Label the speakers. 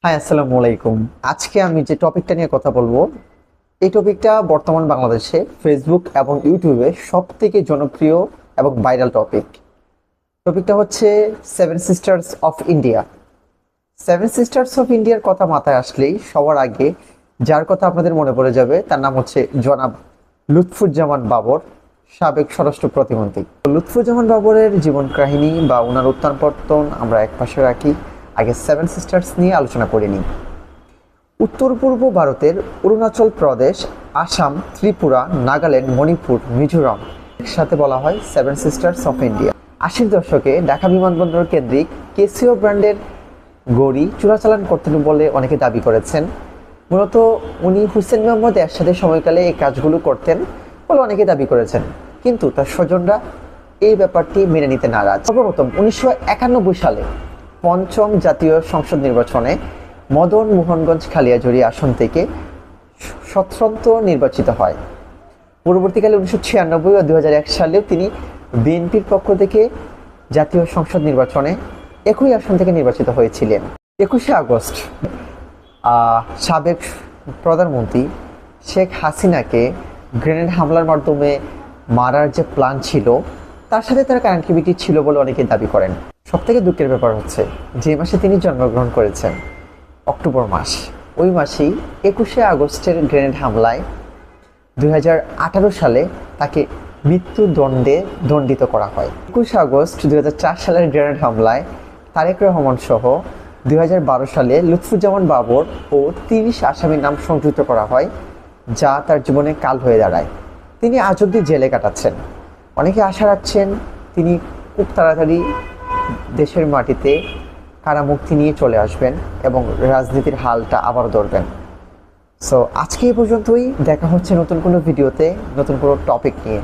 Speaker 1: High, আসসালামু আলাইকুম। আজকে আমি যে টপিকটা নিয়ে কথা বলবো, এই টপিকটা বর্তমান বাংলাদেশে ফেসবুক এবং ইউটিউবে সব থেকে জনপ্রিয় এবং ভাইরাল টপিক। টপিকটা হচ্ছে seven sisters of India. Seven sisters of ইন্ডিয়ার কথা মাথায় আসলেই সবার আগে যার কথা আপনাদের মনে পড়ে যাবে তার নাম হচ্ছে জনাব লুৎফুজ্জামান বাবর, সাবেক স্বরাষ্ট্র প্রতিমন্ত্রী। লুৎফুজ্জামান বাবরের জীবন কাহিনী বা ওনার উত্থান পতন আমরা একপাশে রাখি, আগে সেভেন সিস্টার্স নিয়ে আলোচনা করে নিই। উত্তর পূর্ব ভারতের অরুণাচল প্রদেশ, আসাম, ত্রিপুরা, নাগাল্যান্ড, মণিপুর, মিজোরাম সাথে বলা হয় সেভেন সিস্টার্স অফ ইন্ডিয়া। 80-র দশকে ঢাকা বিমানবন্দর কেন্দ্রিক কেসিও ব্র্যান্ডের গড়ি চোরাচালান করতেন বলে অনেকে দাবি করেছেন। মূলত উনি হুসেন মোহাম্মদ এরশাদের সময়কালে এই কাজগুলো করতেন বলে অনেকে দাবি করেছেন, কিন্তু তার স্বজনরা এই ব্যাপারটি মেনে নিতে নারাজ। সর্বপ্রথম 1991 সালে পঞ্চম জাতীয় সংসদ নির্বাচনে মদন মোহনগঞ্জ খালিয়াজুড়ি আসন থেকে স্বতন্ত্র নির্বাচিত হয়। পরবর্তীকালে 1996 ও 2001 সালেও তিনি বিএনপির পক্ষ থেকে জাতীয় সংসদ নির্বাচনে একই আসন থেকে নির্বাচিত হয়েছিলেন। 21শে আগস্ট সাবেক প্রধানমন্ত্রী শেখ হাসিনাকে গ্রেনেড হামলার মাধ্যমে মারার যে প্ল্যান ছিল তার সাথে তার কানেক্টিভিটি ছিল বলে অনেকে দাবি করেন। সবথেকে দুঃখের ব্যাপার হচ্ছে যে মাসে তিনি জন্মগ্রহণ করেছেন, অক্টোবর মাস, ওই মাসেই 21শে আগস্টের গ্রেনেড হামলায় 2018 সালে তাকে মৃত্যুদণ্ডে দণ্ডিত করা হয়। 21শে আগস্ট 2004 সালের গ্রেনেড হামলায় তারেক রহমান সহ 2012 সালে লুৎফুজ্জামান বাবর ও 30 আসামির নাম সংযুক্ত করা হয়, যা তার জীবনে কাল হয়ে দাঁড়ায়। তিনি আজ অব্দি জেলে কাটাচ্ছেন। অনেকে আশা রাখছেন তিনি খুব তাড়াতাড়ি দেশের মাটিতে কারামুক্তি নিয়ে চলে আসবেন এবং রাজনীতির হালটা আবার ধরবেন। সো আজকে এই পর্যন্তই, দেখা হচ্ছে নতুন কোনো ভিডিওতে নতুন কোনো টপিক নিয়ে।